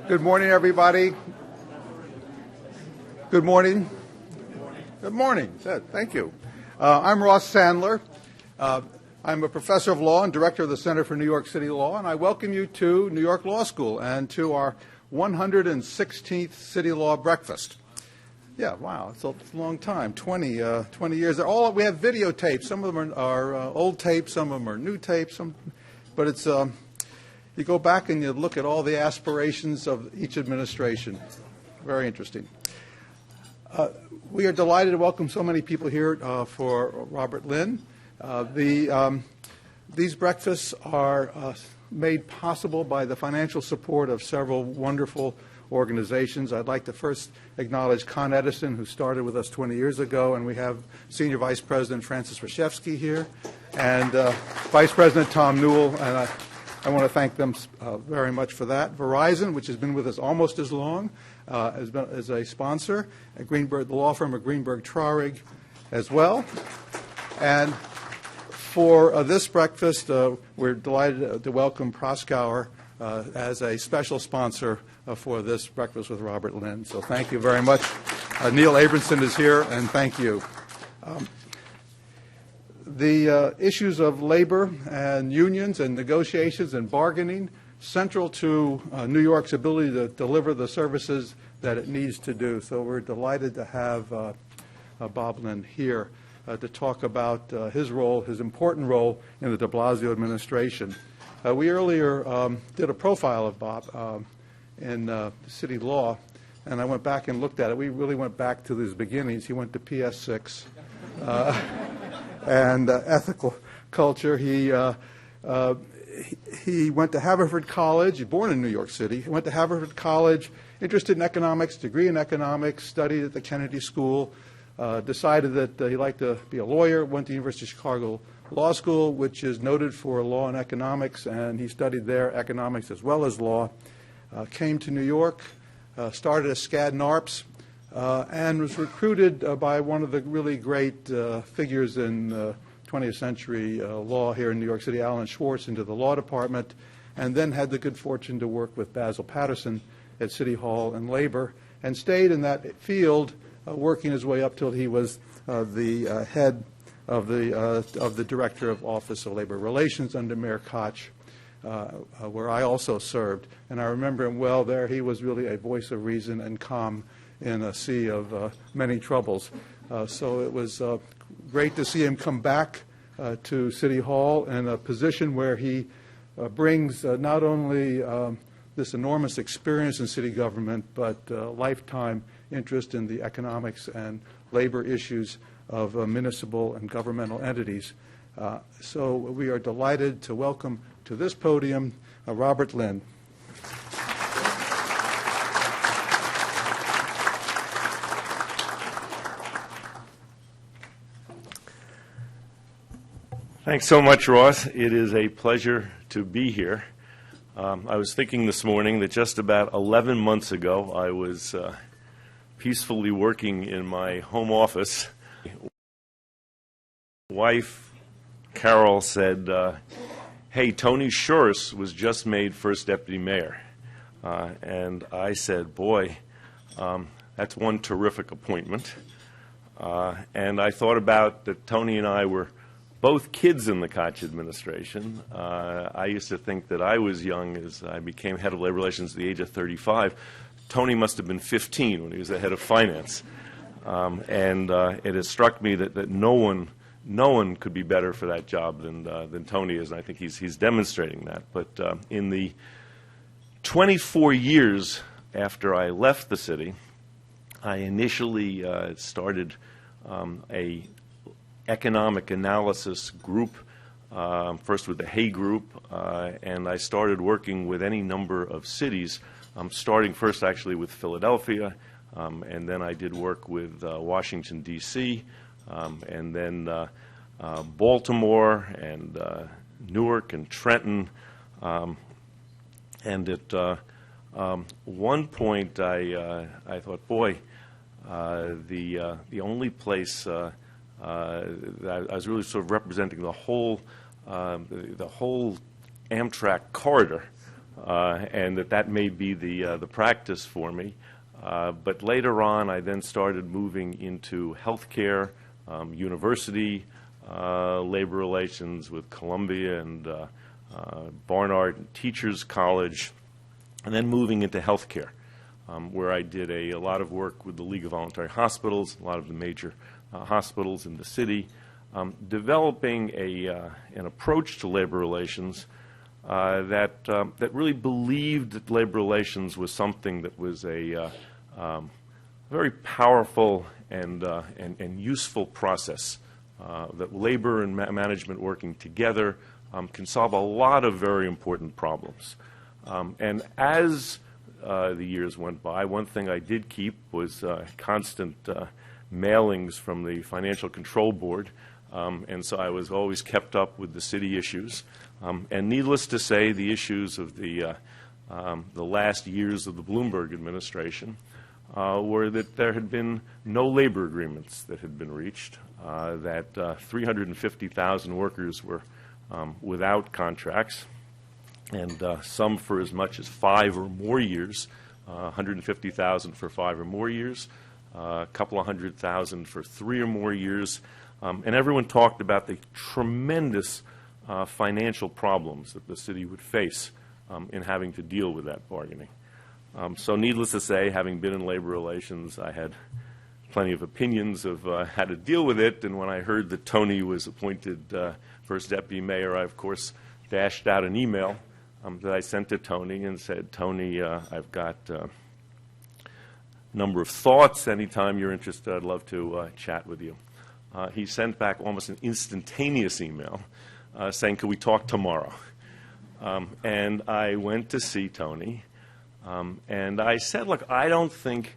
Good morning, everybody. Good morning. Good morning. Thank you. I'm Ross Sandler. I'm a professor of law and director of the Center for New York City Law, and I welcome you to New York Law School and to our 116th Citylaw Breakfast. Yeah, wow, it's a long time, 20 years. We have videotapes. Some of them are old tapes, some of them are new tapes, but it's you go back and you look at all the aspirations of each administration. Very interesting. We are delighted to welcome so many people here for Robert Linn. These breakfasts are made possible by the financial support of several wonderful organizations. I'd like to first acknowledge Con Edison, who started with us 20 years ago, and we have Senior Vice President Francis Rashevsky here, and Vice President Tom Newell, and I want to thank them very much for that. Verizon, which has been with us almost as long, as a sponsor, at Greenberg, the law firm of Greenberg Traurig as well. And for this breakfast, we're delighted to welcome Proskauer as a special sponsor for this breakfast with Robert Linn. So thank you very much. Neil Abramson is here, and thank you. The issues of labor and unions and negotiations and bargaining central to New York's ability to deliver the services that it needs to do. So we're delighted to have Bob Linn here to talk about his role, his important role in the de Blasio administration. We earlier did a profile of Bob in city law, and I went back and looked at it. We really went back to his beginnings. He went to PS6 and ethical culture. He went to Haverford College. He's born in New York City. He went to Haverford College, interested in economics, degree in economics, studied at the Kennedy School, decided that he'd like to be a lawyer, went to the University of Chicago Law School, which is noted for law and economics, and he studied there economics as well as law. Came to New York, started as SCAD NARPS, and was recruited by one of the really great figures in 20th century law here in New York City, Alan Schwartz, into the law department, and then had the good fortune to work with Basil Patterson at City Hall and Labor, and stayed in that field, working his way up till he was the head of the Director of Office of Labor Relations under Mayor Koch, where I also served. And I remember him well there. He was really a voice of reason and calm in a sea of many troubles. So it was great to see him come back to City Hall in a position where he brings not only this enormous experience in city government, but lifetime interest in the economics and labor issues of municipal and governmental entities. So we are delighted to welcome to this podium Robert Linn. Thanks so much, Ross. It is a pleasure to be here. I was thinking this morning that just about 11 months ago, I was peacefully working in my home office. Wife, Carol, said, hey, Tony Shores was just made first deputy mayor. And I said, boy, that's one terrific appointment. And I thought about that Tony and I were both kids in the Koch administration. I used to think that I was young as I became head of labor relations at the age of 35. Tony must have been 15 when he was the head of finance. And it has struck me that no one could be better for that job than Tony is, and I think he's demonstrating that. But in the 24 years after I left the city, I initially started a economic analysis group, first with the Hay Group, and I started working with any number of cities, starting first actually with Philadelphia, and then I did work with Washington, D.C., and then Baltimore and Newark and Trenton. And at one point I thought, boy, the only place that I was really sort of representing the whole Amtrak corridor and that may be the practice for me. But later on, I then started moving into healthcare, university, labor relations with Columbia and Barnard and Teachers College, and then moving into healthcare, where I did a lot of work with the League of Voluntary Hospitals, a lot of the major hospitals in the city, developing an approach to labor relations that really believed that labor relations was something that was a very powerful and useful process, that labor and management working together can solve a lot of very important problems. And as the years went by, one thing I did keep was constant mailings from the Financial Control Board, and so I was always kept up with the city issues. And needless to say, the issues of the last years of the Bloomberg administration were that there had been no labor agreements that had been reached, that 350,000 workers were without contracts, and some for as much as 5 or more years, 150,000 for 5 or more years, a couple of 100,000 for 3 or more years, and everyone talked about the tremendous financial problems that the city would face in having to deal with that bargaining. So needless to say, having been in labor relations, I had plenty of opinions of how to deal with it, and when I heard that Tony was appointed first deputy mayor, I, of course, dashed out an email that I sent to Tony and said, Tony, I've got a number of thoughts. Anytime you're interested, I'd love to chat with you. He sent back almost an instantaneous email saying, could we talk tomorrow? And I went to see Tony, and I said, look, I don't think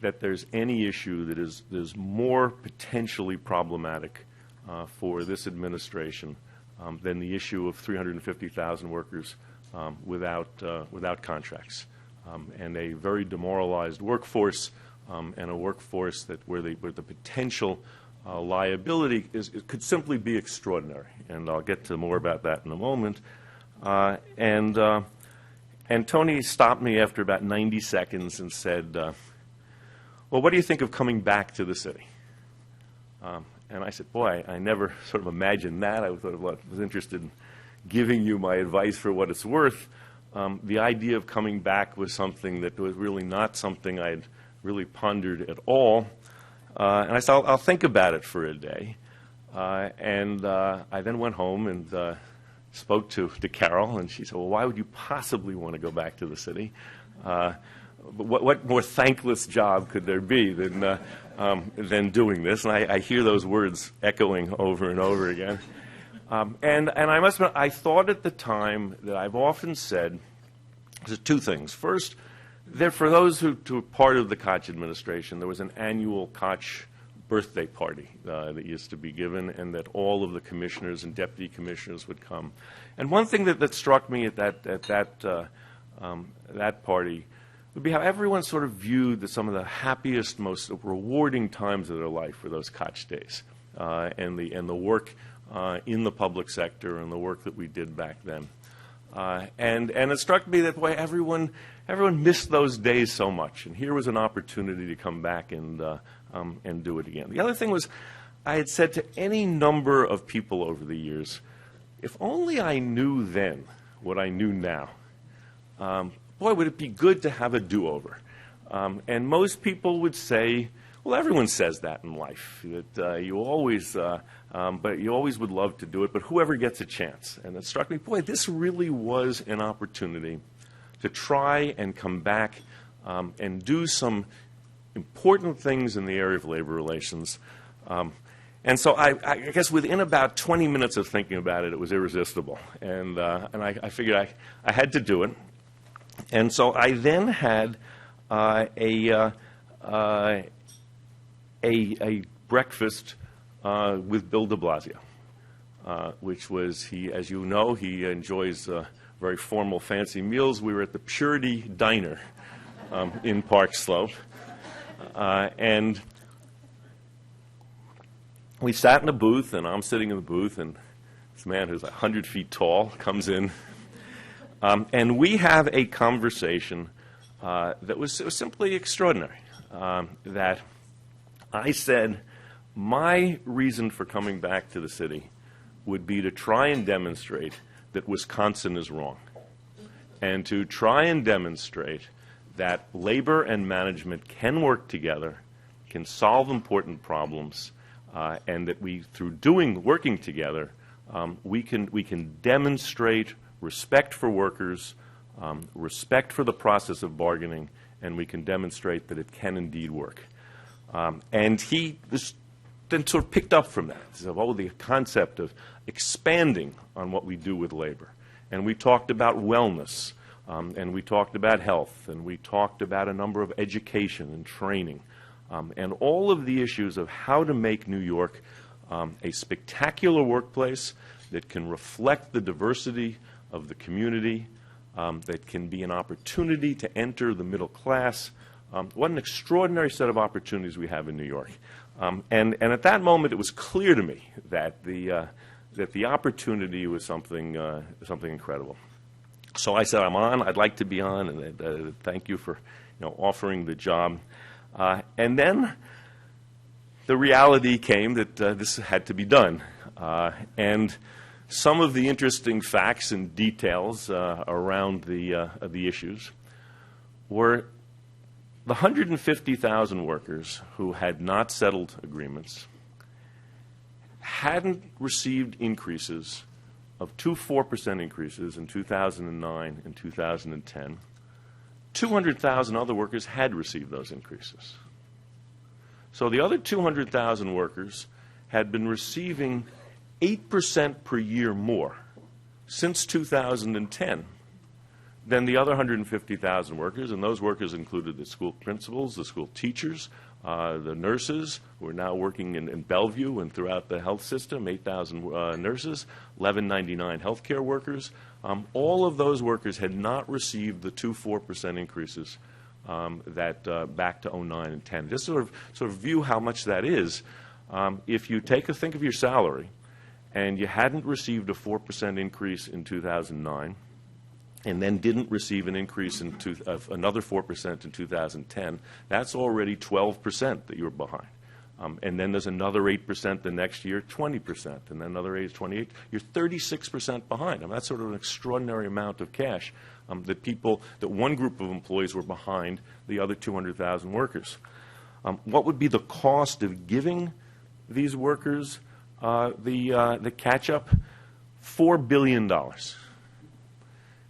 that there's any issue that is more potentially problematic for this administration than the issue of 350,000 workers without contracts, and a very demoralized workforce, and a workforce that where the potential liability could simply be extraordinary. And I'll get to more about that in a moment. And Tony stopped me after about 90 seconds and said, well, what do you think of coming back to the city? And I said, boy, I never sort of imagined that. I sort of was interested in giving you my advice for what it's worth. The idea of coming back was something that was really not something I had really pondered at all. And I said, I'll think about it for a day. And I then went home and spoke to Carol, and she said, well, why would you possibly want to go back to the city? What more thankless job could there be than doing this? And I hear those words echoing over and over again. And I must admit, I thought at the time that I've often said two things. First, that for those who were part of the Koch administration, there was an annual Koch birthday party that used to be given, and that all of the commissioners and deputy commissioners would come. And one thing that struck me at that party would be how everyone sort of viewed some of the happiest, most rewarding times of their life were those Koch days, and the work in the public sector and the work that we did back then. And it struck me that, boy, everyone missed those days so much, and here was an opportunity to come back and do it again. The other thing was, I had said to any number of people over the years, if only I knew then what I knew now, boy, would it be good to have a do-over. And most people would say, well, everyone says that in life, that you always would love to do it, but whoever gets a chance. And it struck me, boy, this really was an opportunity to try and come back and do some important things in the area of labor relations. And so I guess within about 20 minutes of thinking about it, it was irresistible. And I figured I had to do it. And so I then had a breakfast with Bill de Blasio, which was, as you know, he enjoys very formal, fancy meals. We were at the Purity Diner in Park Slope. And we sat in a booth, and I'm sitting in the booth, and this man who's 100 feet tall comes in, And we have a conversation that was simply extraordinary. That I said my reason for coming back to the city would be to try and demonstrate that Wisconsin is wrong, and to try and demonstrate that labor and management can work together, can solve important problems, and that we, through working together, we can demonstrate respect for workers, respect for the process of bargaining, and we can demonstrate that it can indeed work. And he then sort of picked up from that. So, the concept of expanding on what we do with labor. And we talked about wellness, and we talked about health, and we talked about a number of education and training, and all of the issues of how to make New York a spectacular workplace that can reflect the diversity of the community, that can be an opportunity to enter the middle class. What an extraordinary set of opportunities we have in New York. And at that moment, it was clear to me that the opportunity was something incredible. So I said, I'm on. I'd like to be on, and thank you for offering the job. And then the reality came that this had to be done. And some of the interesting facts and details around the issues were the 150,000 workers who had not settled agreements hadn't received increases of 4% increases in 2009 and 2010. 200,000 other workers had received those increases. So the other 200,000 workers had been receiving 8% per year more since 2010 than the other 150,000 workers, and those workers included the school principals, the school teachers, the nurses who are now working in Bellevue and throughout the health system, 8,000 nurses, 1,199 healthcare workers. All of those workers had not received the 4% increases that back to 2009 and 10. Just sort of view how much that is. If you think of your salary, and you hadn't received a 4% increase in 2009, and then didn't receive an increase of another 4% in 2010, that's already 12% that you're behind. And then there's another 8% the next year, 20%, and then another 8 is 28. You're 36% behind. That's sort of an extraordinary amount of cash that one group of employees were behind the other 200,000 workers. What would be the cost of giving these workers the catch-up? $4 billion.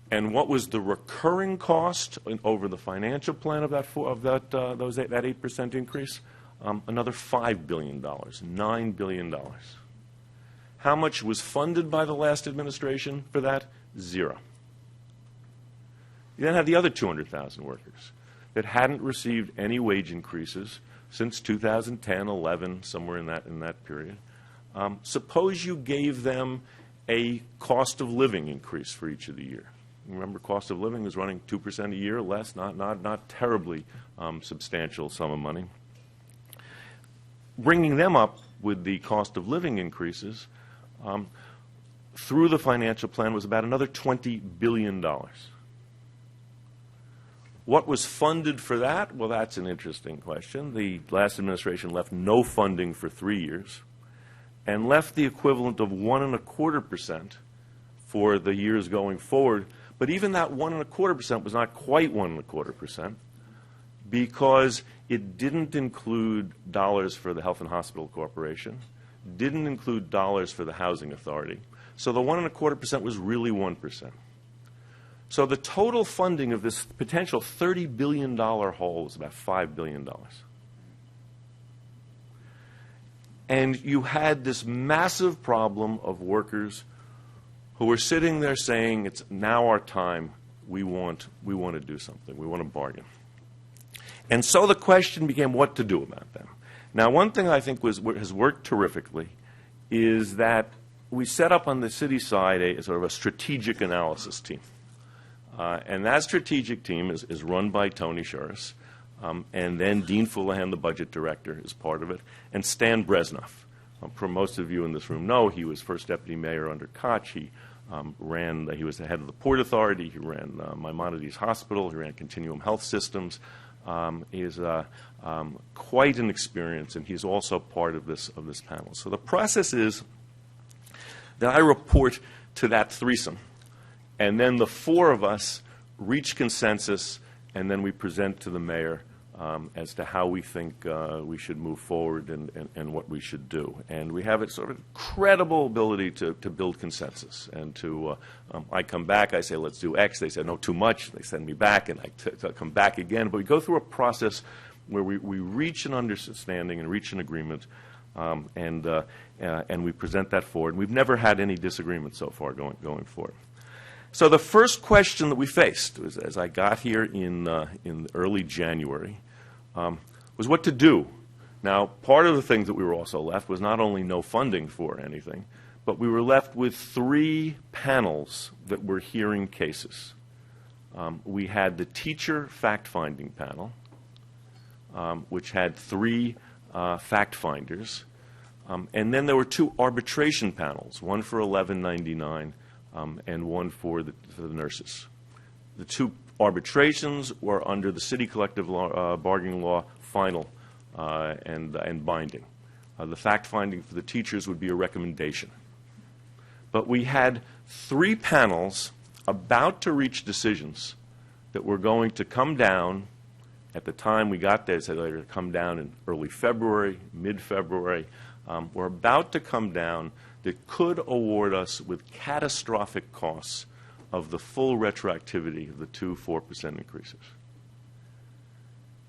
And what was the recurring cost over the financial plan of that 8% increase? Another $5 billion, $9 billion. How much was funded by the last administration for that? Zero. You then have the other 200,000 workers that hadn't received any wage increases since 2010, 11, somewhere in that period. Suppose you gave them a cost of living increase for each of the year. Remember, cost of living was running 2% a year, less, not terribly substantial sum of money. Bringing them up with the cost of living increases through the financial plan was about another $20 billion. What was funded for that? Well, that's an interesting question. The last administration left no funding for 3 years and left the equivalent of 1.25% for the years going forward. But even that 1.25% was not quite 1.25% because it didn't include dollars for the Health and Hospital Corporation, didn't include dollars for the Housing Authority. So the 1.25% was really 1%. So the total funding of this potential $30 billion hole was about $5 billion. And you had this massive problem of workers who were sitting there saying, it's now our time, we want to do something, we want to bargain. And so the question became what to do about them. Now, one thing I think has worked terrifically is that we set up on the city side a sort of a strategic analysis team. And that strategic team is run by Tony Shuris, and then Dean Fullahan, the budget director, is part of it, and Stan Bresnoff. For most of you in this room know he was first deputy mayor under Koch. He He was the head of the Port Authority. He ran Maimonides Hospital. He ran Continuum Health Systems. He is quite an experience, and he's also part of this panel. So the process is that I report to that threesome, and then the four of us reach consensus, and then we present to the mayor as to how we think we should move forward and what we should do. And we have a sort of credible ability to build consensus. And I come back, I say, let's do X. They say, no, too much. They send me back, and I come back again. But we go through a process where we reach an understanding and reach an agreement, and we present that forward. And we've never had any disagreement so far going forward. So the first question that we faced was, as I got here in early January, was what to do. Now, part of the things that we were also left was not only no funding for anything, but we were left with 3 panels that were hearing cases. We had the teacher fact-finding panel, which had 3 fact-finders, and then there were 2 arbitration panels, one for 1199 and one for the nurses. The 2 arbitrations were under the city collective bargaining law, final and binding. The fact-finding for the teachers would be a recommendation. But we had 3 panels about to reach decisions that were going to come down. At the time we got there, they said they were going to come down in early February, mid-February. Were about to come down that could award us with catastrophic costs of the full retroactivity of the 2 4% increases.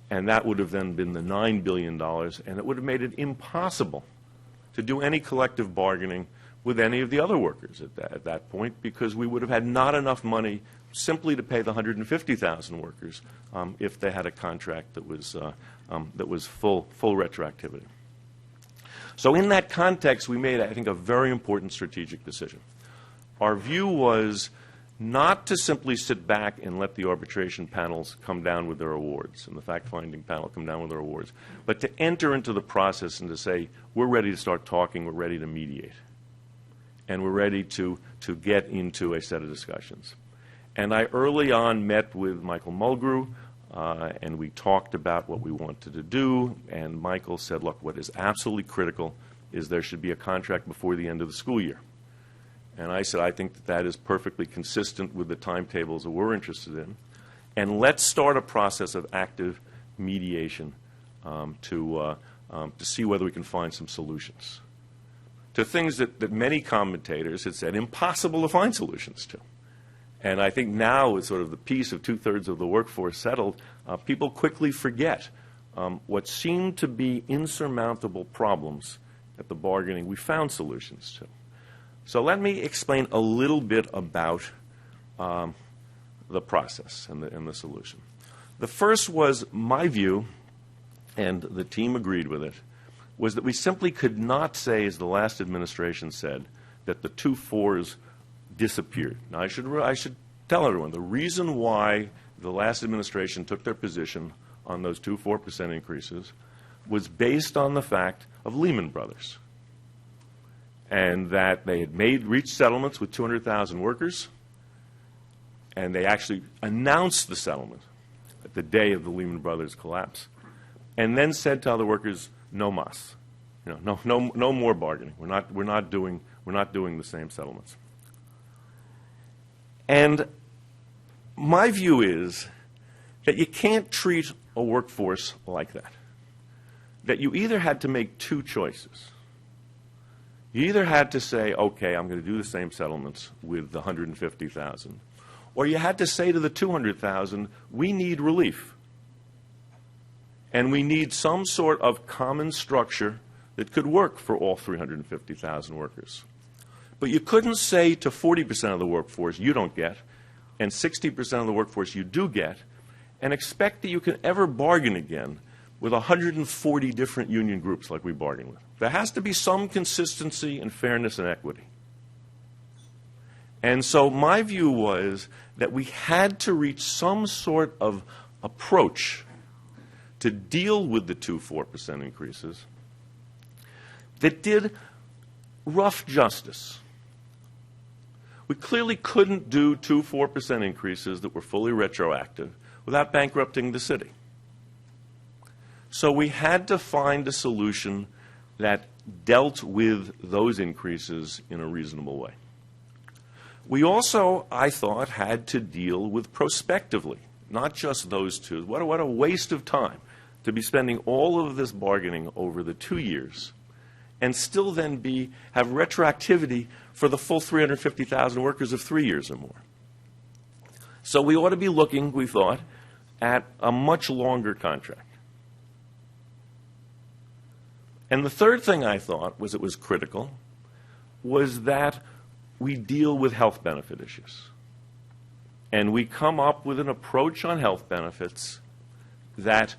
And that would have then been the $9 billion, and it would have made it impossible to do any collective bargaining with any of the other workers at that point, because we would have had not enough money simply to pay the 150,000 workers if they had a contract that was full retroactivity. So in that context, we made, I think, a very important strategic decision. Our view was not to simply sit back and let the arbitration panels come down with their awards and the fact-finding panel come down with their awards, but to enter into the process and to say, we're ready to start talking, we're ready to mediate, and we're ready to get into a set of discussions. And I early on met with Michael Mulgrew, and we talked about what we wanted to do, and Michael said, look, what is absolutely critical is there should be a contract before the end of the school year. And I said, I think that is perfectly consistent with the timetables that we're interested in, and let's start a process of active mediation to see whether we can find some solutions to things that many commentators had said impossible to find solutions to. And I think now, with sort of the piece of 2/3 of the workforce settled, people quickly forget what seemed to be insurmountable problems at the bargaining. We found solutions to. So let me explain a little bit about the process and the solution. The first was my view, and the team agreed with it, was that we simply could not say, as the last administration said, that the 2 4s disappeared. Now, I should tell everyone the reason why the last administration took their position on those 2 4% increases was based on the fact of Lehman Brothers, and that they had reached settlements with 200,000 workers, and they actually announced the settlement at the day of the Lehman Brothers collapse, and then said to other workers, no mas, no more bargaining. We're not doing the same settlements. And my view is that you can't treat a workforce like that. That you either had to make 2 choices. You either had to say, okay, I'm going to do the same settlements with the 150,000, or you had to say to the 200,000, we need relief. And we need some sort of common structure that could work for all 350,000 workers. But you couldn't say to 40% of the workforce, you don't get, and 60% of the workforce you do get, and expect that you can ever bargain again with 140 different union groups like we bargain with. There has to be some consistency and fairness and equity. And so my view was that we had to reach some sort of approach to deal with the 2 4% increases that did rough justice. We clearly couldn't do 2 4% increases that were fully retroactive without bankrupting the city. So we had to find a solution that dealt with those increases in a reasonable way. We also, I thought, had to deal with prospectively, not just those two. What a waste of time to be spending all of this bargaining over the 2 years and still then have retroactivity for the full 350,000 workers of 3 years or more. So we ought to be looking, we thought, at a much longer contract. And the third thing I thought was it was critical was that we deal with health benefit issues. And we come up with an approach on health benefits that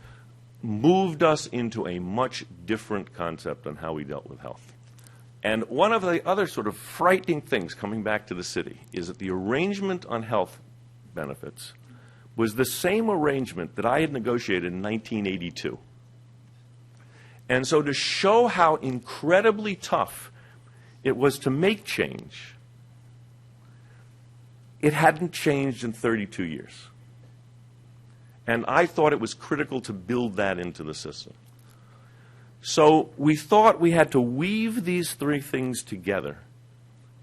moved us into a much different concept on how we dealt with health. And one of the other sort of frightening things coming back to the city is that the arrangement on health benefits was the same arrangement that I had negotiated in 1982. And so to show how incredibly tough it was to make change, it hadn't changed in 32 years. And I thought it was critical to build that into the system. So we thought we had to weave these three things together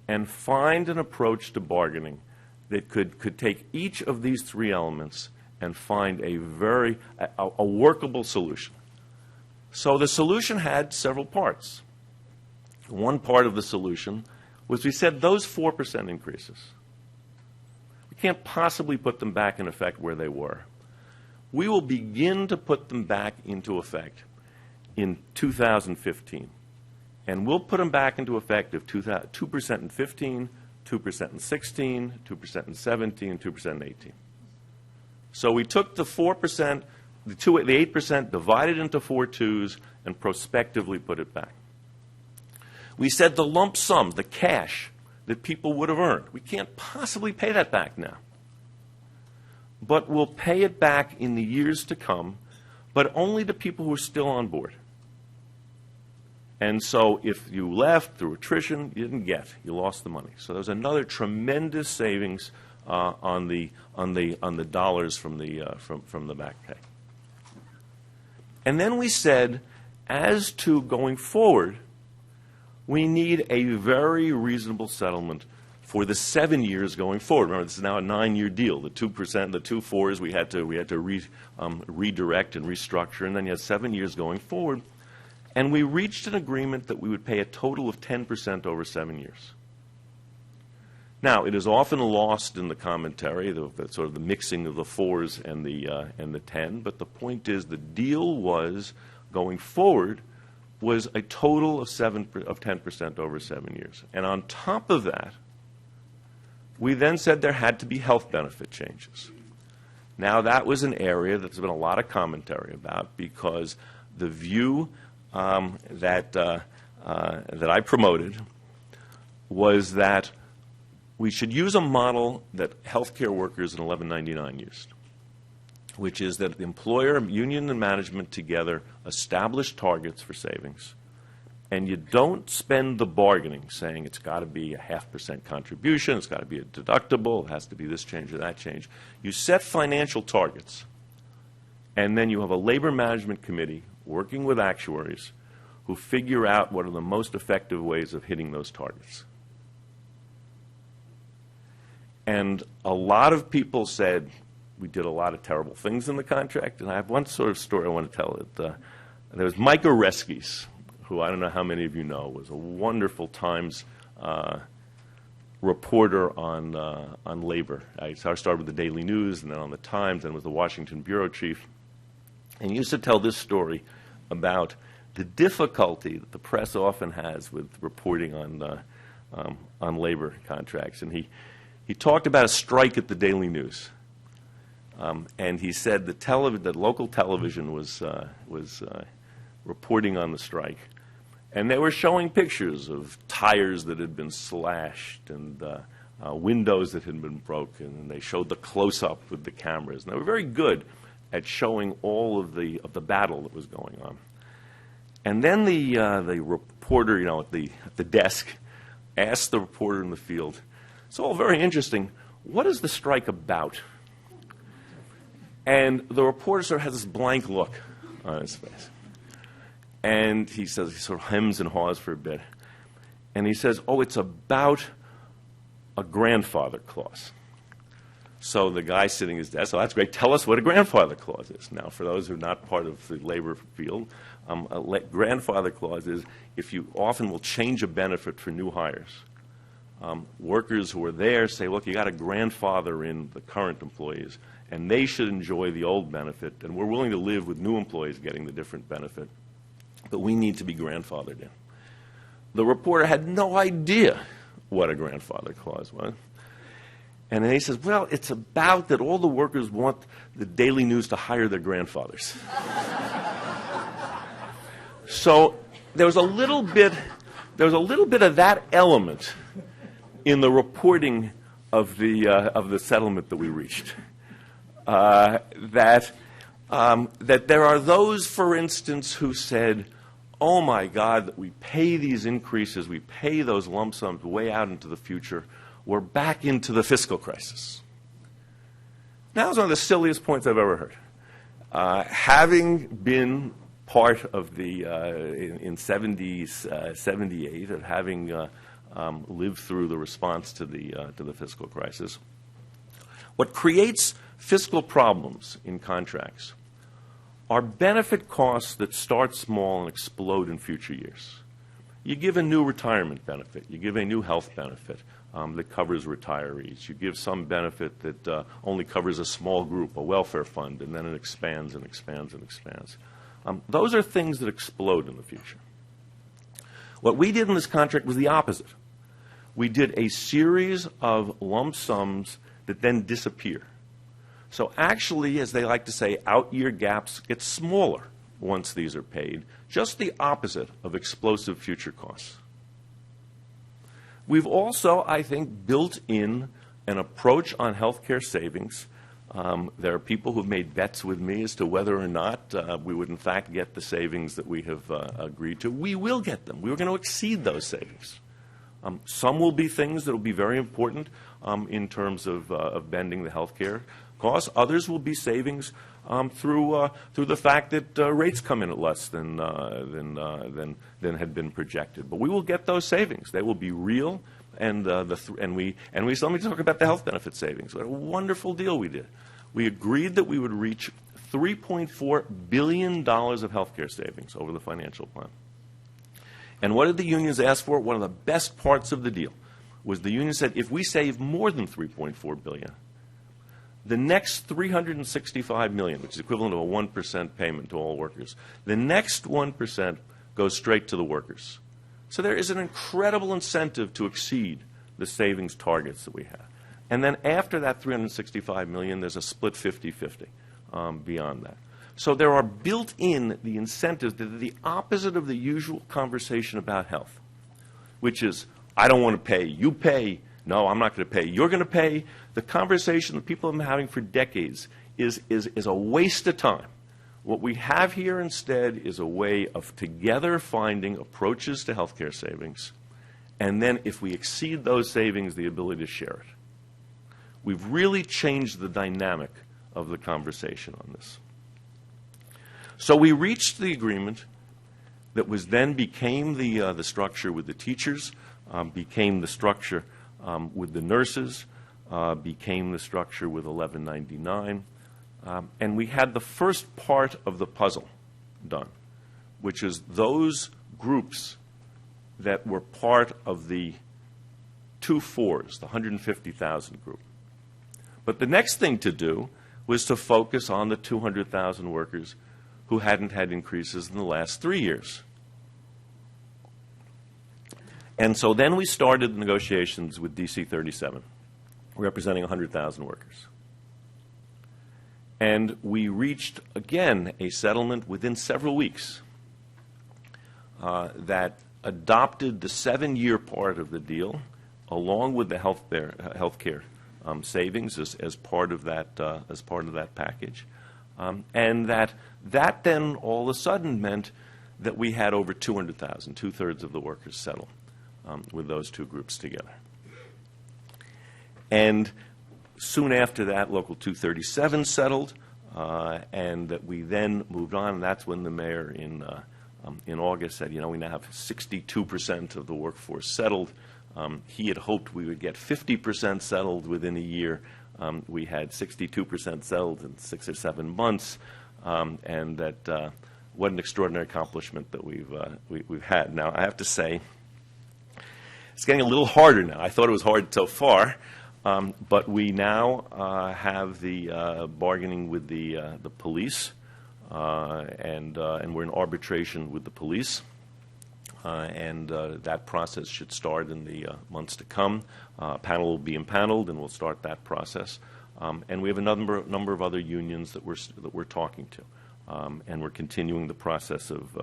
and find an approach to bargaining that could take each of these three elements and find a workable solution. So the solution had several parts. One part of the solution was we said those 4% increases, we can't possibly put them back in effect where they were. We will begin to put them back into effect in 2015. And we'll put them back into effect of 2% in 15, 2% in 16, 2% in 17, 2% in 18. So we took the 4%, the 8%, divided into 4 twos, and prospectively put it back. We said the lump sum, the cash that people would have earned, we can't possibly pay that back now. But we'll pay it back in the years to come, but only to people who are still on board. And so if you left through attrition, you didn't get, you lost the money. So there's another tremendous savings on the dollars from the back pay. And then we said, as to going forward, we need a very reasonable settlement for the 7 years going forward. Remember, this is now a 9-year deal. The 2%, the 2 4s, we had to redirect and restructure, and then you had 7 years going forward. And we reached an agreement that we would pay a total of 10% over 7 years. Now, it is often lost in the commentary, the sort of the mixing of the 4s and the 10. But the point is, the deal was going forward was a total of 10% over 7 years. And on top of that, we then said there had to be health benefit changes. Now, that was an area that's been a lot of commentary about, because the view that I promoted was that we should use a model that healthcare workers in 1199 used, which is that the employer, union, and management together establish targets for savings, and you don't spend the bargaining saying it's got to be a 0.5% contribution, it's got to be a deductible, it has to be this change or that change. You set financial targets, and then you have a labor management committee working with actuaries who figure out what are the most effective ways of hitting those targets. And a lot of people said we did a lot of terrible things in the contract, and I have one sort of story I want to tell. There was Mike Oreskes, who I don't know how many of you know, was a wonderful Times reporter on labor. I started with the Daily News and then on the Times and was the Washington bureau chief. And he used to tell this story about the difficulty that the press often has with reporting on labor contracts. And he talked about a strike at the Daily News. And he said that local television was reporting on the strike. And they were showing pictures of tires that had been slashed and windows that had been broken. And they showed the close-up with the cameras. And they were very good at showing all of the battle that was going on. And then the reporter, at the desk, asked the reporter in the field, It's all very interesting. What is the strike about? And the reporter sort of has this blank look on his face. And he says, he sort of hems and haws for a bit. And he says, oh, it's about a grandfather clause. So the guy sitting at his desk, oh, that's great. Tell us what a grandfather clause is. Now, for those who are not part of the labor field, a grandfather clause is if you often will change a benefit for new hires. Workers who are there say, look, you got a grandfather in the current employees, and they should enjoy the old benefit, and we're willing to live with new employees getting the different benefit, but we need to be grandfathered in. The reporter had no idea what a grandfather clause was. And then he says, well, it's about that all the workers want the Daily News to hire their grandfathers. So there was a little bit of that element in the reporting of the settlement that we reached. That there are those, for instance, who said, oh my God, that we pay these increases, we pay those lump sums way out into the future, we're back into the fiscal crisis. That was one of the silliest points I've ever heard. Having been part of the, in 78, of having lived through the response to the fiscal crisis, what creates fiscal problems in contracts are benefit costs that start small and explode in future years. You give a new retirement benefit. You give a new health benefit that covers retirees. You give some benefit that only covers a small group, a welfare fund, and then it expands and expands and expands. Those are things that explode in the future. What we did in this contract was the opposite. We did a series of lump sums that then disappear. So actually, as they like to say, out-year gaps get smaller once these are paid, just the opposite of explosive future costs. We've also, I think, built in an approach on healthcare savings. There are people who've made bets with me as to whether or not we would in fact get the savings that we have agreed to. We will get them. We're going to exceed those savings. Some will be things that will be very important in terms of bending the healthcare costs. Others will be savings through the fact that rates come in at less than had been projected. But we will get those savings. They will be real, and we still need to talk about the health benefit savings. What a wonderful deal we did. We agreed that we would reach $3.4 billion of healthcare savings over the financial plan. And what did the unions ask for? One of the best parts of the deal was the union said, if we save more than $3.4 billion, the next $365 million, which is equivalent to a 1% payment to all workers, the next 1% goes straight to the workers. So there is an incredible incentive to exceed the savings targets that we have. And then after that $365 million, there's a split 50-50 beyond that. So there are built in the incentives that are the opposite of the usual conversation about health, which is, I don't want to pay, you pay, no, I'm not going to pay, you're going to pay. The conversation that people have been having for decades is a waste of time. What we have here instead is a way of together finding approaches to healthcare savings, and then if we exceed those savings, the ability to share it. We've really changed the dynamic of the conversation on this. So we reached the agreement that was then became the structure with the teachers, became the structure with the nurses, became the structure with 1199. And we had the first part of the puzzle done, which is those groups that were part of the 2/4s, the 150,000 group. But the next thing to do was to focus on the 200,000 workers who hadn't had increases in the last 3 years. And so then we started the negotiations with DC 37, representing 100,000 workers. And we reached, again, a settlement within several weeks that adopted the 7-year part of the deal, along with the health care savings as part of that package. And that then all of a sudden meant that we had over 200,000, 2/3 of the workers settle with those two groups together. And soon after that, Local 237 settled, and that we then moved on, and that's when the mayor in August said, you know, we now have 62% of the workforce settled. He had hoped we would get 50% settled within a year. We had 62% settled in 6 or 7 months, and that what an extraordinary accomplishment that we've had. Now, I have to say, it's getting a little harder now. I thought it was hard so far, but we now have the bargaining with the police, and we're in arbitration with the police. And that process should start in the months to come. Panel will be impaneled, and we'll start that process. And we have a number of other unions that we're talking to, and we're continuing the process of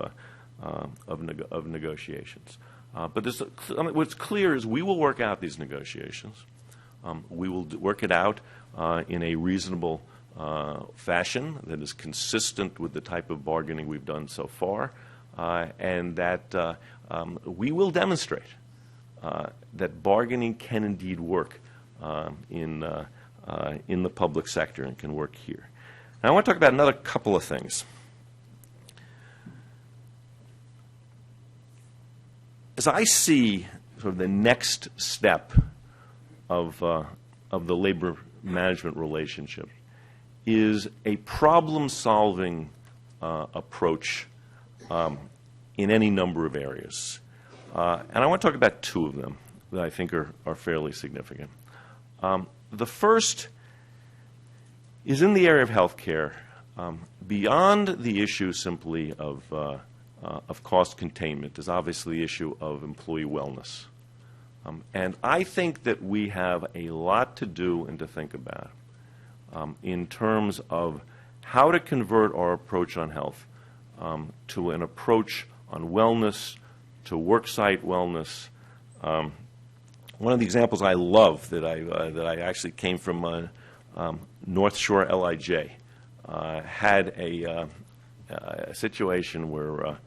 negotiations. But what's clear is we will work out these negotiations. We will work it out in a reasonable fashion that is consistent with the type of bargaining we've done so far, and that we will demonstrate that bargaining can indeed work in the public sector and can work here. Now, I want to talk about another couple of things. As I see sort of the next step of the labor management relationship is a problem-solving approach in any number of areas. And I want to talk about 2 of them that I think are fairly significant. The first is in the area of health care, beyond the issue simply of cost containment is obviously the issue of employee wellness. And I think that we have a lot to do and to think about in terms of how to convert our approach on health to an approach on wellness, to worksite wellness. One of the examples I love that I actually came from North Shore LIJ had a situation where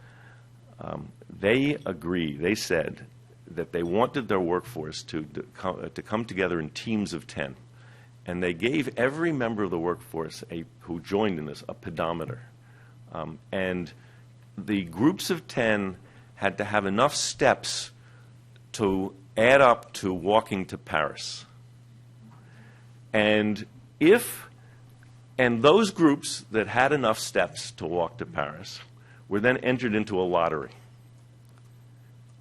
they said that they wanted their workforce to come together in teams of 10. And they gave every member of the workforce who joined in this a pedometer. And the groups of 10 had to have enough steps to add up to walking to Paris. And those groups that had enough steps to walk to Paris were then entered into a lottery.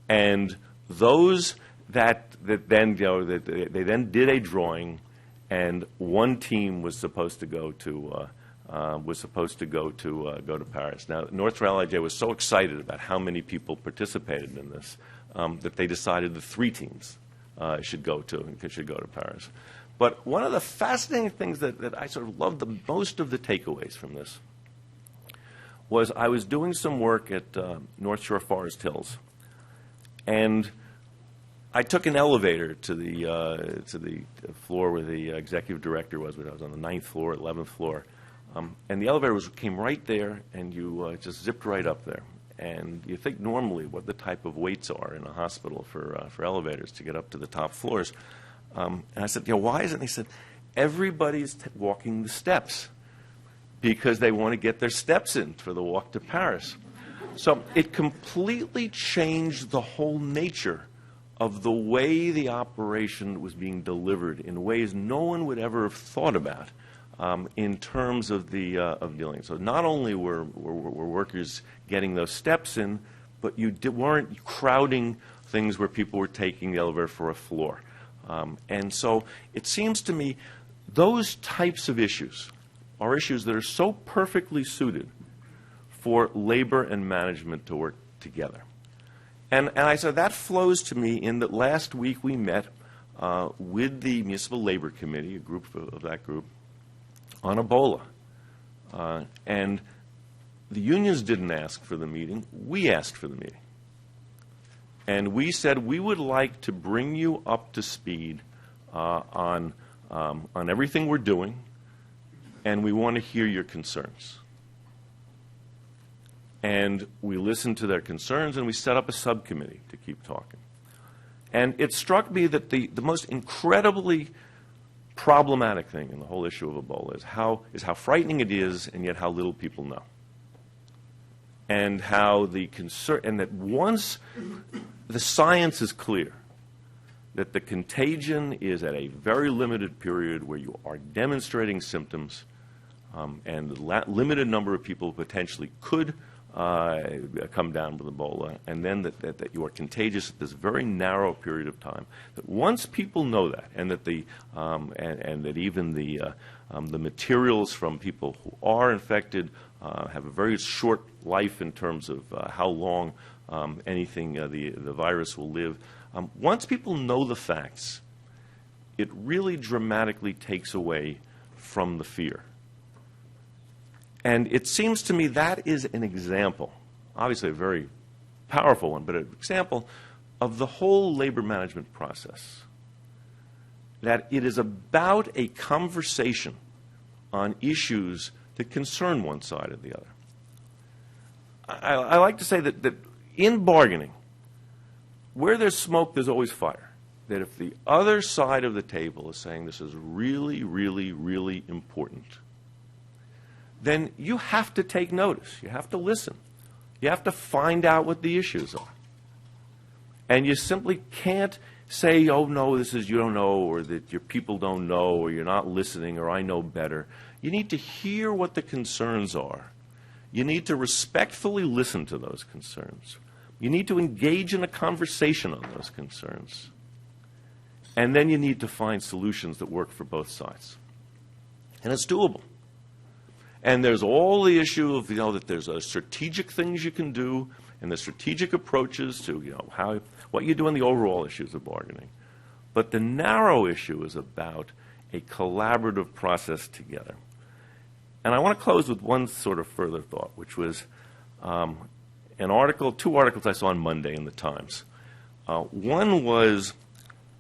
And those that then they then did a drawing, and one team was supposed to go to Paris. Now, North Shore LIJ was so excited about how many people participated in this that they decided the 3 teams should go to Paris. But one of the fascinating things that I sort of loved the most of the takeaways from this was I was doing some work at North Shore Forest Hills, and I took an elevator to the floor where the executive director was. I was on the 9th floor, 11th floor, and the elevator came right there, and you just zipped right up there. And you think normally what the type of waits are in a hospital for elevators to get up to the top floors. And I said, why is it? And he said, everybody's walking the steps because they want to get their steps in for the walk to Paris. So it completely changed the whole nature of the way the operation was being delivered in ways no one would ever have thought about in terms of the of dealing. So not only were workers getting those steps in, but you weren't crowding things where people were taking the elevator for a floor. And so it seems to me those types of issues are issues that are so perfectly suited for labor and management to work together. And I said that flows to me in that last week we met with the Municipal Labor Committee, a group of that group, on Ebola. And the unions didn't ask for the meeting. We asked for the meeting. And we said we would like to bring you up to speed on everything we're doing, and we want to hear your concerns. And we listened to their concerns, and we set up a subcommittee to keep talking. And it struck me that the most incredibly problematic thing in the whole issue of Ebola is how frightening it is, and yet how little people know. And how and that once the science is clear, that the contagion is at a very limited period where you are demonstrating symptoms, and the limited number of people potentially could come down with Ebola, and then that you are contagious at this very narrow period of time. That once people know that, and that and that even the materials from people who are infected have a very short life in terms of how long the virus will live. Once people know the facts, it really dramatically takes away from the fear. And it seems to me that is an example, obviously a very powerful one, but an example of the whole labor management process. That it is about a conversation on issues that concern one side or the other. I like to say that in bargaining, where there's smoke, there's always fire. That if the other side of the table is saying this is really, really, really important, then you have to take notice. You have to listen. You have to find out what the issues are. And you simply can't say, oh, no, this is you don't know, or that your people don't know, or you're not listening, or I know better. You need to hear what the concerns are. You need to respectfully listen to those concerns. You need to engage in a conversation on those concerns. And then you need to find solutions that work for both sides. And it's doable. And there's all the issue of, that there's strategic things you can do, and the strategic approaches to, what you do in the overall issues of bargaining. But the narrow issue is about a collaborative process together. And I want to close with one sort of further thought, which was two articles I saw on Monday in the Times. One was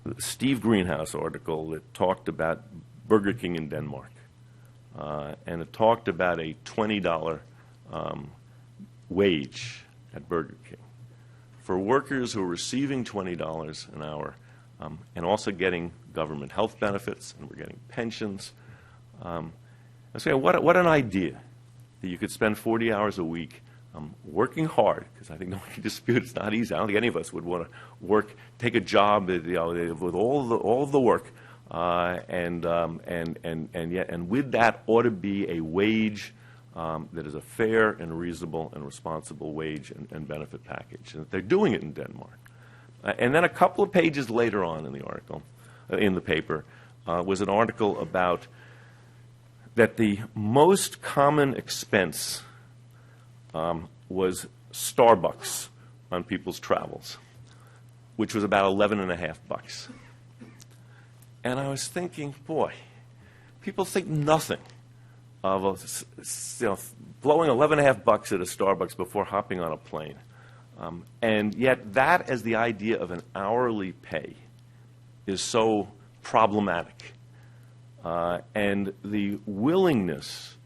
the Steve Greenhouse article that talked about Burger King in Denmark. And it talked about a $20 wage at Burger King for workers who are receiving $20 an hour and also getting government health benefits, and we're getting pensions. I say, what an idea that you could spend 40 hours a week working hard, because I think no one can dispute it's not easy. I don't think any of us would want to take a job with all of the work, and with that ought to be a wage that is a fair and reasonable and responsible wage and benefit package, and that they're doing it in Denmark. And then a couple of pages later on in the article, in the paper, was an article about that the most common expense was Starbucks on people's travels, which was about $11.50. And I was thinking, boy, people think nothing of blowing $11.50 at a Starbucks before hopping on a plane. And yet that as the idea of an hourly pay is so problematic. And the willingness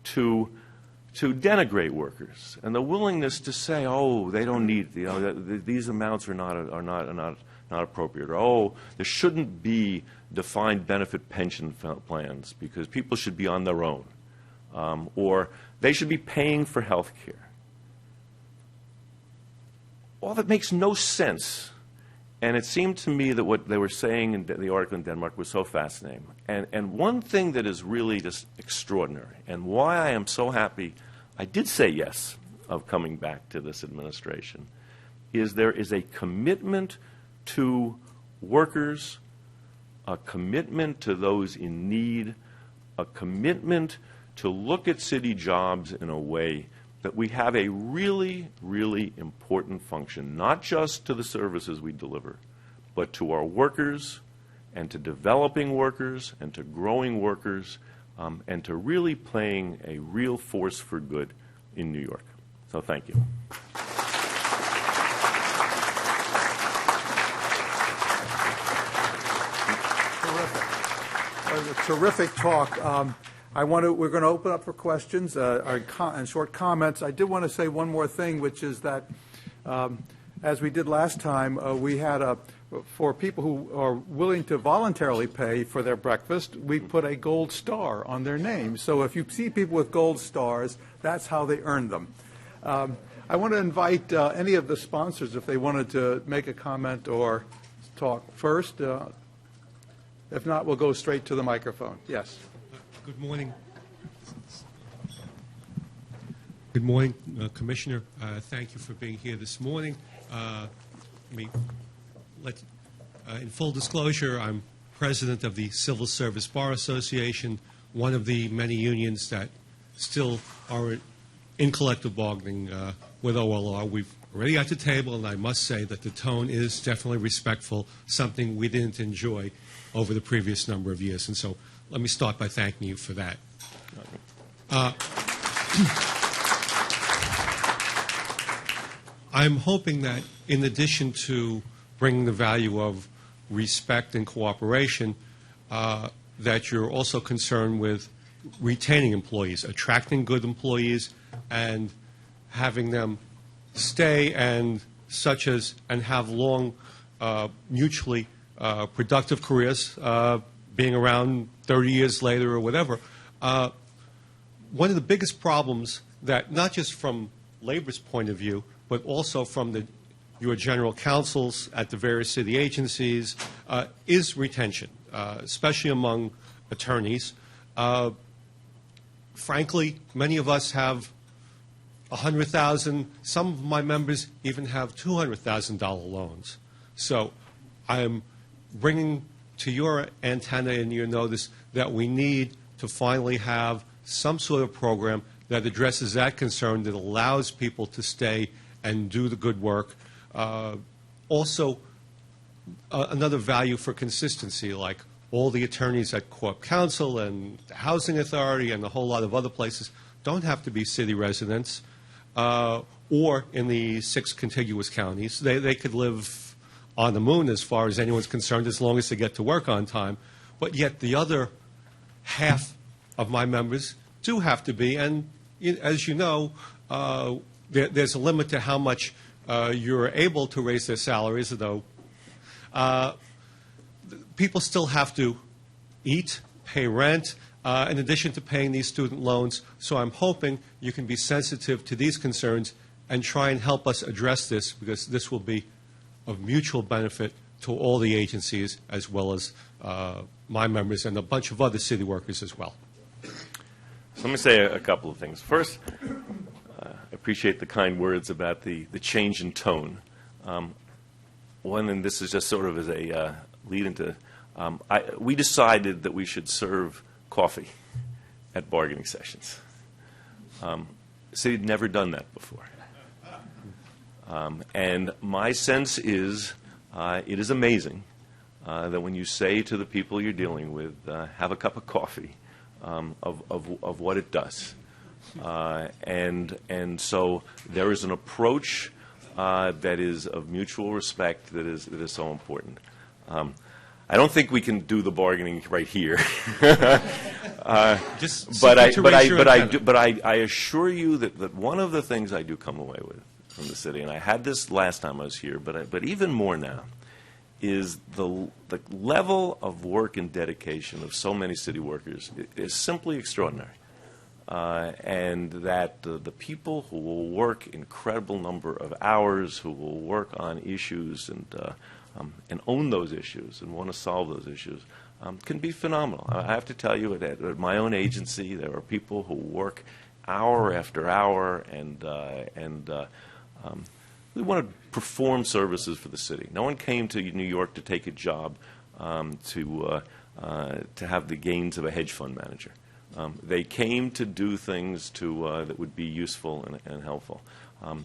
to denigrate workers, and the willingness to say, oh, they don't need, these amounts are not appropriate, or oh, there shouldn't be defined benefit pension plans because people should be on their own, or they should be paying for health care. All that makes no sense. And it seemed to me that what they were saying in the article in Denmark was so fascinating. And one thing that is really just extraordinary, and why I am so happy I did say yes of coming back to this administration, is there is a commitment to workers, a commitment to those in need, a commitment to look at city jobs in a way that we have a really, really important function, not just to the services we deliver, but to our workers and to developing workers and to growing workers and to really playing a real force for good in New York. So thank you. Terrific. A terrific talk. We're going to open up for questions and short comments. I did want to say one more thing, which is that, as we did last time, we had a for people who are willing to voluntarily pay for their breakfast, we put a gold star on their name. So if you see people with gold stars, that's how they earn them. I want to invite any of the sponsors if they wanted to make a comment or talk first. If not, we'll go straight to the microphone. Yes. Good morning. Good morning, Commissioner. Thank you for being here this morning. In full disclosure, I'm president of the Civil Service Bar Association, one of the many unions that still are in collective bargaining with OLR. We've already at the table, and I must say that the tone is definitely respectful, something we didn't enjoy over the previous number of years. And so let me start by thanking you for that. I'm hoping that in addition to bringing the value of respect and cooperation, that you're also concerned with retaining employees, attracting good employees, and having them stay and have long, mutually productive careers, being around 30 years later or whatever. One of the biggest problems that, not just from labor's point of view, but also from your general counsels at the various city agencies, is retention, especially among attorneys. Frankly, many of us have $100,000. Some of my members even have $200,000 loans. So I'm bringing to your antenna and your notice that we need to finally have some sort of program that addresses that concern, that allows people to stay and do the good work. Also, another value for consistency, like all the attorneys at Corp Counsel and the Housing Authority and a whole lot of other places don't have to be city residents or in the 6 contiguous counties. They could live on the moon as far as anyone's concerned, as long as they get to work on time. But yet the other half of my members do have to be, and as you know, there's a limit to how much you're able to raise their salaries, though people still have to eat, pay rent, in addition to paying these student loans. So I'm hoping you can be sensitive to these concerns and try and help us address this, because this will be of mutual benefit to all the agencies, as well as my members and a bunch of other city workers as well. So let me say a couple of things. First, I appreciate the kind words about the change in tone. One, and this is just sort of as a lead into, we decided that we should serve coffee at bargaining sessions. The city had never done that before. And my sense is it is amazing that when you say to the people you're dealing with, have a cup of coffee, of what it does. And so there is an approach that is of mutual respect that is so important. I don't think we can do the bargaining right here. But I assure you that one of the things I do come away with from the city, and I had this last time I was here, but even more now, is the level of work and dedication of so many city workers is simply extraordinary. And that the people who will work incredible number of hours, who will work on issues and own those issues and want to solve those issues, can be phenomenal. I have to tell you, at my own agency, there are people who work hour after hour and we want to perform services for the city. No one came to New York to take a job to have the gains of a hedge fund manager. They came to do things that would be useful and helpful.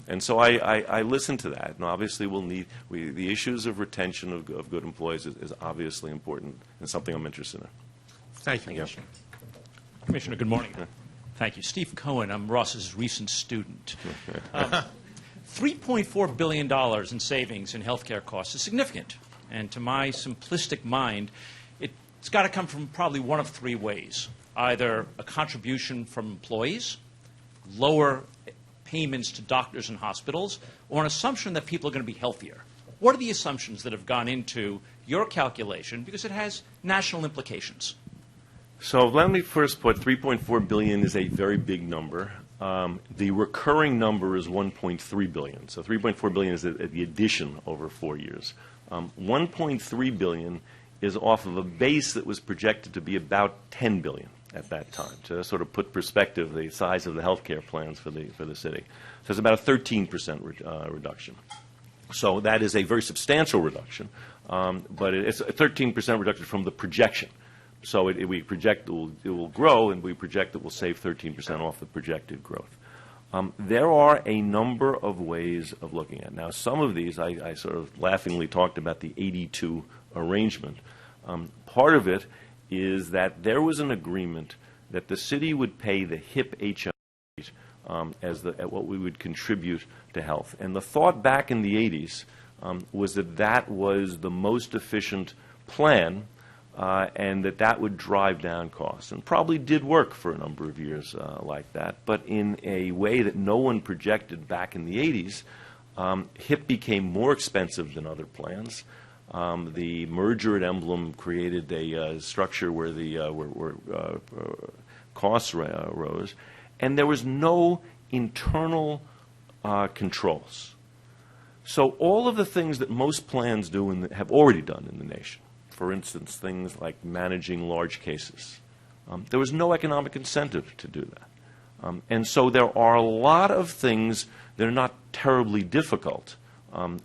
And so I listen to that. And obviously the issues of retention of good employees is obviously important and something I'm interested in. Thank you, Commissioner. Commissioner, good morning. Thank you. Steve Cohen, I'm Ross's recent student. $3.4 billion in savings in health care costs is significant. And to my simplistic mind, it's got to come from probably one of 3 ways. Either a contribution from employees, lower payments to doctors and hospitals, or an assumption that people are going to be healthier. What are the assumptions that have gone into your calculation? Because it has national implications. So let me first put $3.4 billion is a very big number. The recurring number is $1.3 billion. So $3.4 billion is the addition over 4 years. $1.3 billion is off of a base that was projected to be about $10 billion at that time, to sort of put perspective the size of the health care plans for the city. So it's about a 13% reduction. So that is a very substantial reduction, but it's a 13% reduction from the projection. So we project it will grow, and we project it will save 13% off the projected growth. There are a number of ways of looking at it. Now, some of these, I sort of laughingly talked about the 82 arrangement. Part of it is that there was an agreement that the city would pay the HIP HM rate at what we would contribute to health. And the thought back in the 80s was that that was the most efficient plan, and that would drive down costs, and probably did work for a number of years like that. But in a way that no one projected back in the 80s, HIP became more expensive than other plans. The merger at Emblem created a structure where the costs rose, and there was no internal controls. So all of the things that most plans do and have already done in the nation, for instance, things like managing large cases, there was no economic incentive to do that. And so there are a lot of things that are not terribly difficult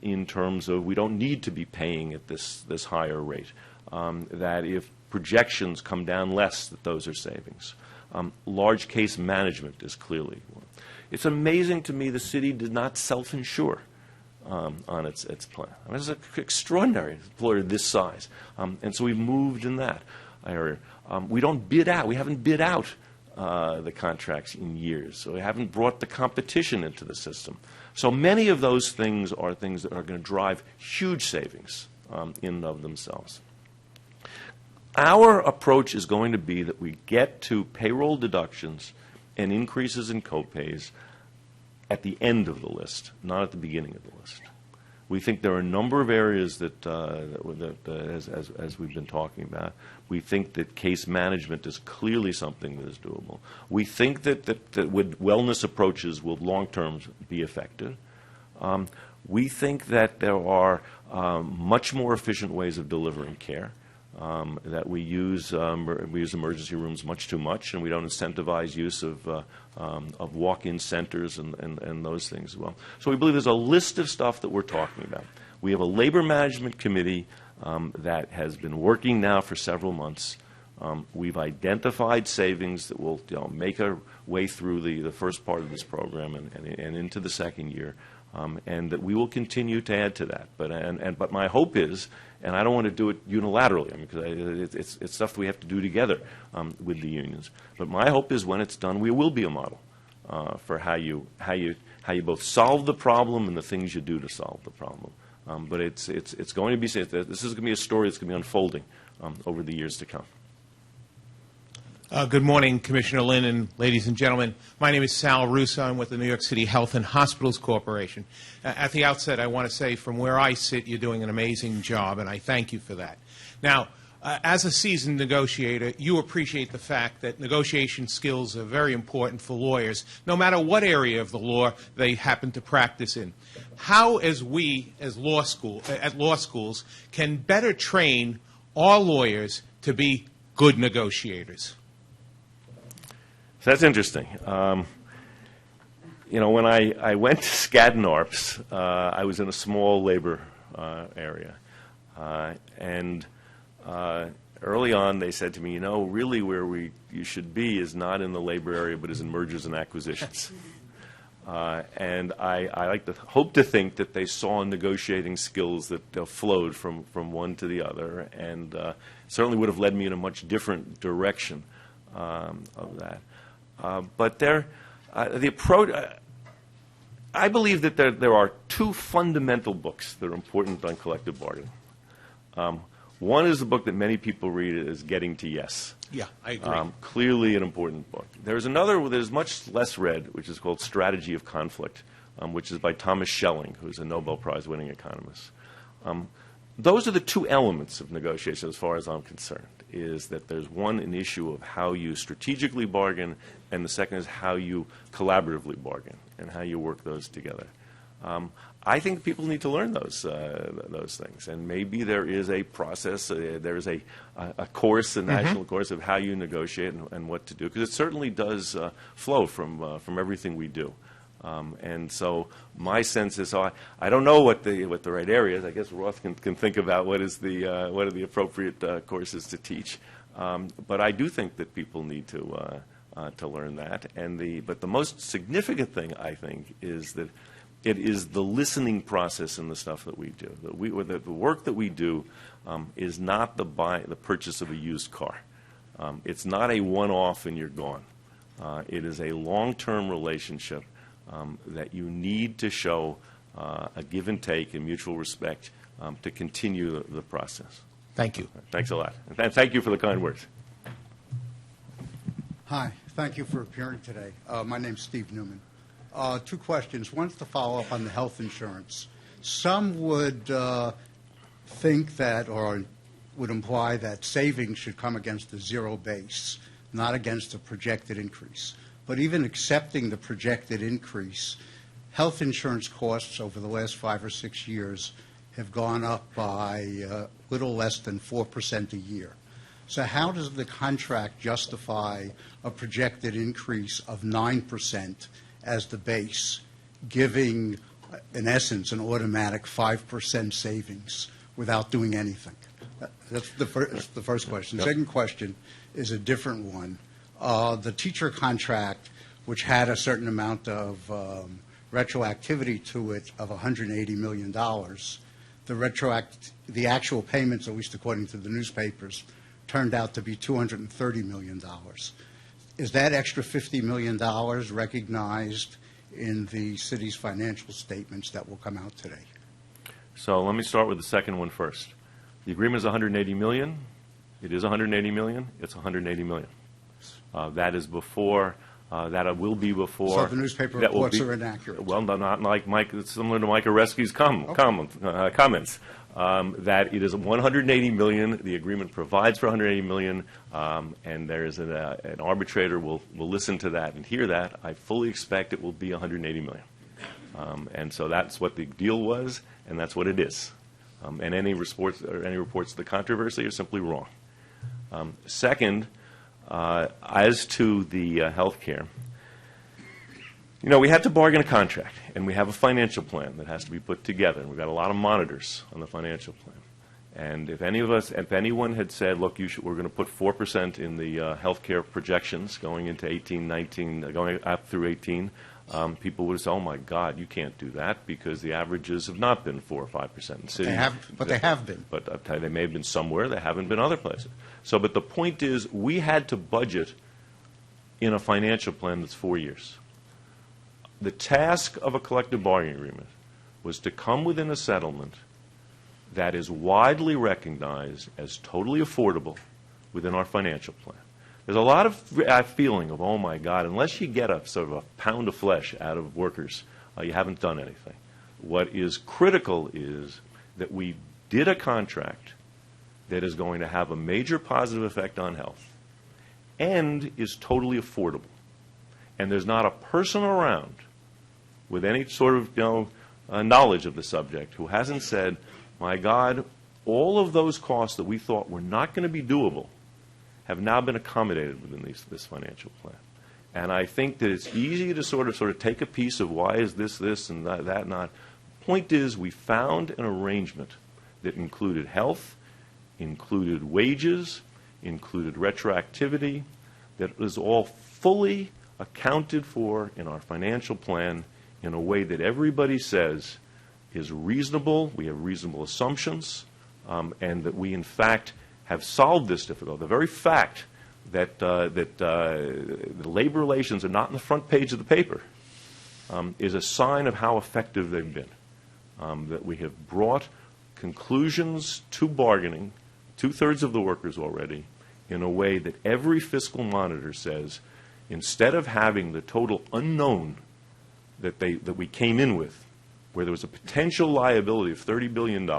in terms of we don't need to be paying at this higher rate, that if projections come down less, that those are savings. Large case management is clearly one. It's amazing to me the city did not self-insure on its plan. I mean, it's extraordinary, employer this size. And so we've moved in that area. We don't bid out. We haven't bid out the contracts in years. So we haven't brought the competition into the system. So many of those things are things that are going to drive huge savings in and of themselves. Our approach is going to be that we get to payroll deductions and increases in copays at the end of the list, not at the beginning of the list. We think there are a number of areas that as we've been talking about, we think that case management is clearly something that is doable. We think that with wellness approaches will long-term be effective. We think that there are much more efficient ways of delivering care. That we use emergency rooms much too much, and we don't incentivize use of walk-in centers and those things as well. So we believe there's a list of stuff that we're talking about. We have a labor management committee that has been working now for several months. We've identified savings that will make our way through the first part of this program and into the second year. And that we will continue to add to that. But my hope is, and I don't want to do it unilaterally, because it's stuff we have to do together with the unions. But my hope is when it's done, we will be a model for how you both solve the problem and the things you do to solve the problem. But it's going to be, this is going to be a story that's going to be unfolding over the years to come. Good morning, Commissioner Linn and ladies and gentlemen. My name is Sal Russo. I'm with the New York City Health and Hospitals Corporation. At the outset, I want to say from where I sit, you're doing an amazing job, and I thank you for that. Now, as a seasoned negotiator, you appreciate the fact that negotiation skills are very important for lawyers, no matter what area of the law they happen to practice in. How, as we, as at law schools, can better train our lawyers to be good negotiators? So that's interesting. When I went to Skadden Arps, I was in a small labor area. And early on, they said to me, really where you should be is not in the labor area, but is in mergers and acquisitions. And I like to hope to think that they saw negotiating skills that flowed from one to the other, and certainly would have led me in a much different direction of that. But the approach, I believe that there are two fundamental books that are important on collective bargaining. One is a book that many people read is Getting to Yes. Yeah, I agree. Clearly an important book. There's another that is much less read, which is called Strategy of Conflict, which is by Thomas Schelling, who's a Nobel Prize-winning economist. Those are the two elements of negotiation as far as I'm concerned, is that there's one, an issue of how you strategically bargain, and the second is how you collaboratively bargain and how you work those together. I think people need to learn those things, and maybe there is a process, there is a course, a national course of how you negotiate and what to do, because it certainly does flow from everything we do. And so my sense is, so I don't know what the right area is. I guess Roth can think about what are the appropriate courses to teach. But I do think that people need to learn that. But the most significant thing, I think, is that it is the listening process in the stuff that we do. The work that we do is not the purchase of a used car. It's not a one-off and you're gone. It is a long-term relationship that you need to show a give and take and mutual respect to continue the process. Thank you. Thanks a lot. And thank you for the kind words. Hi. Thank you for appearing today. My name's Steve Newman. Two questions. One's to follow up on the health insurance. Some would think that, or would imply that savings should come against the zero base, not against a projected increase. But even accepting the projected increase, health insurance costs over the last 5 or 6 years have gone up by a little less than 4% a year. So how does the contract justify a projected increase of 9% as the base, giving, in essence, an automatic 5% savings without doing anything? That's the first question. The second question is a different one. The teacher contract, which had a certain amount of retroactivity to it of $180 million, the actual payments, at least according to the newspapers, turned out to be $230 million. Is that extra $50 million recognized in the city's financial statements that will come out today? So let me start with the second one first. The agreement is $180 million. It is $180 million. It's $180 million. That is before. That will be before. So the newspaper reports are inaccurate. Well, not like Mike. It's similar to Mike Oresky's comments. That it is $180 million. The agreement provides for $180 million, and there is an arbitrator will listen to that and hear that. I fully expect it will be $180 million, and so that's what the deal was, and that's what it is. And any reports of the controversy are simply wrong. Second. As to the health care, we had to bargain a contract, and we have a financial plan that has to be put together, and we've got a lot of monitors on the financial plan. And if anyone had said, look, we're going to put 4% in the health care projections going into 18, 19, going up through 18, people would have said, oh, my God, you can't do that because the averages have not been 4 or 5% in the city. They have been. But they may have been somewhere. They haven't been other places. So, but the point is, we had to budget in a financial plan that's 4 years. The task of a collective bargaining agreement was to come within a settlement that is widely recognized as totally affordable within our financial plan. There's a lot of feeling of, oh, my God, unless you get a sort of a pound of flesh out of workers, you haven't done anything. What is critical is that we did a contract that is going to have a major positive effect on health and is totally affordable. And there's not a person around with any sort of knowledge of the subject who hasn't said, my God, all of those costs that we thought were not going to be doable have now been accommodated within this financial plan. And I think that it's easy to sort of take a piece of why is this and that not. Point is, we found an arrangement that included health, included wages, included retroactivity, that was all fully accounted for in our financial plan in a way that everybody says is reasonable, we have reasonable assumptions, and that we, in fact, have solved this difficulty. The very fact that the labor relations are not on the front page of the paper is a sign of how effective they've been. That we have brought conclusions to bargaining, 2/3 of the workers already, in a way that every fiscal monitor says, instead of having the total unknown that we came in with where there was a potential liability of $30 billion.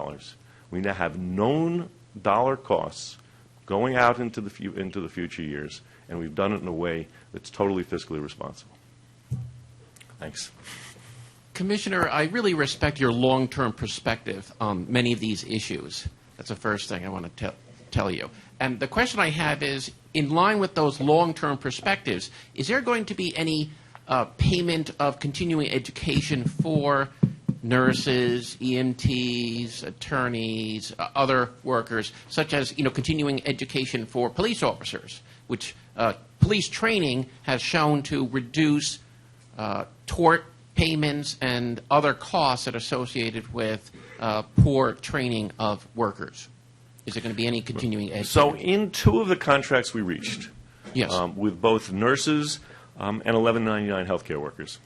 We now have known dollar costs going out into the future years, and we've done it in a way that's totally fiscally responsible. Thanks. Commissioner, I really respect your long-term perspective on many of these issues. That's the first thing I want to tell you. And the question I have is, in line with those long-term perspectives, is there going to be any payment of continuing education for nurses, EMTs, attorneys, other workers, such as continuing education for police officers, which police training has shown to reduce tort payments and other costs that are associated with poor training of workers? Is there going to be any continuing ed? So in two of the contracts we reached, yes, with both nurses and 1199 healthcare workers,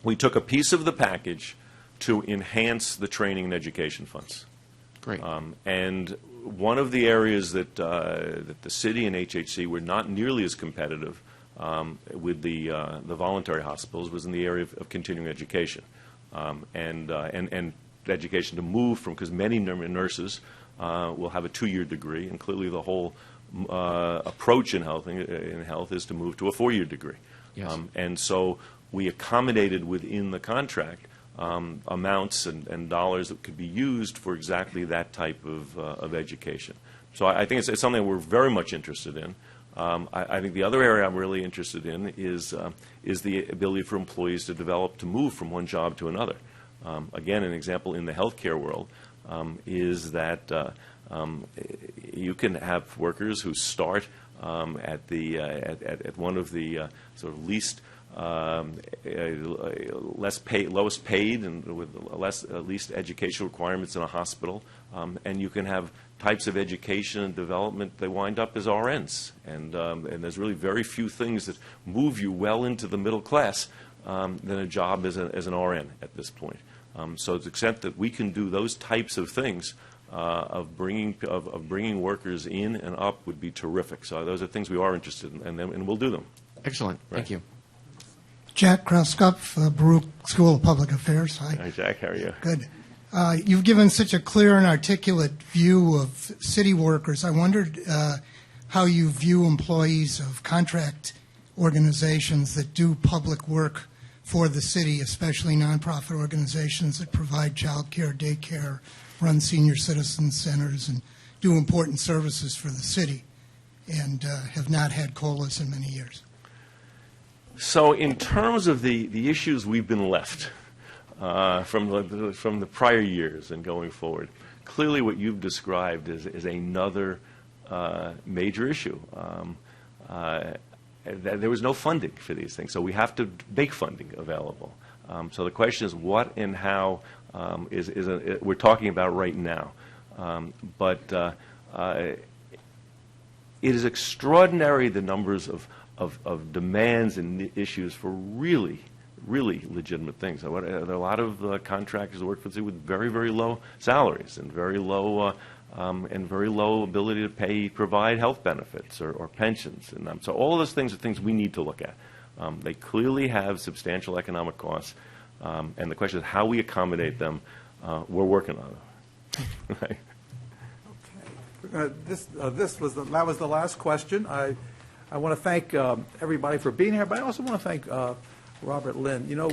we took a piece of the package to enhance the training and education funds. Great. And one of the areas that the city and HHC were not nearly as competitive with the voluntary hospitals was in the area of continuing education, and education to move from, because many nurses will have a 2-year degree, and clearly the whole approach in health is to move to a 4-year degree. Yes. And so we accommodated within the contract amounts and dollars that could be used for exactly that type of education. So I think it's something we're very much interested in. I think the other area I'm really interested in is the ability for employees to move from one job to another. Again, an example in the healthcare world is that you can have workers who start at one of the sort of lowest paid and with least educational requirements in a hospital, and you can have types of education and development that wind up as RNs, and there's really very few things that move you well into the middle class than a job as an RN at this point. So to the extent that we can do those types of things, of bringing workers in and up, would be terrific. So those are things we are interested in, and we'll do them. Excellent. Right. Thank you. Jack Krauskopf, Baruch School of Public Affairs. Hi, Jack. How are you? Good. You've given such a clear and articulate view of city workers. I wondered how you view employees of contract organizations that do public work for the city, especially nonprofit organizations that provide child care, daycare, run senior citizen centers, and do important services for the city, and have not had COLAs in many years. So in terms of the issues we've been left from the prior years and going forward, clearly what you've described is another major issue. There was no funding for these things, so we have to make funding available. So the question is what and how we're talking about right now. But it is extraordinary the numbers of demands and issues for really legitimate things. There are a lot of contractors who work for the city with very, very low salaries and very low ability to provide health benefits or pensions. And so all of those things are things we need to look at. They clearly have substantial economic costs, and the question is how we accommodate them. We're working on it. Right. That was the last question. I want to thank everybody for being here, but I also want to thank Robert Linn. You know,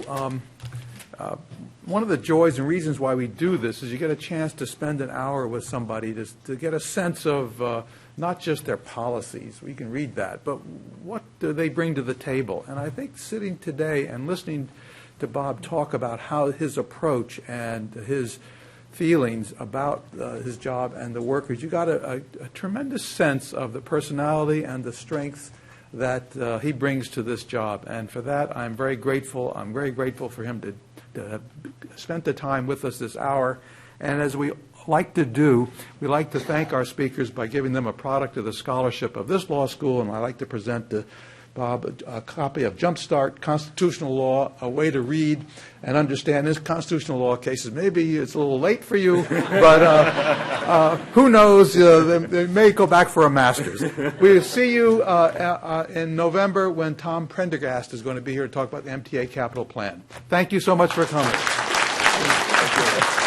one of the joys and reasons why we do this is you get a chance to spend an hour with somebody to get a sense of not just their policies, we can read that, but what do they bring to the table. And I think sitting today and listening to Bob talk about how his approach and his feelings about his job and the workers, you got a tremendous sense of the personality and the strength that he brings to this job. And for that, I'm very grateful. I'm very grateful for him to have spent the time with us this hour. And as we like to do, we like to thank our speakers by giving them a product of the scholarship of this law school. And I like to present to Bob a copy of Jumpstart Constitutional Law, a way to read and understand this constitutional law cases. Maybe it's a little late for you, but who knows? They may go back for a master's. We'll see you in November when Tom Prendergast is going to be here to talk about the MTA capital plan. Thank you so much for coming. Thank you.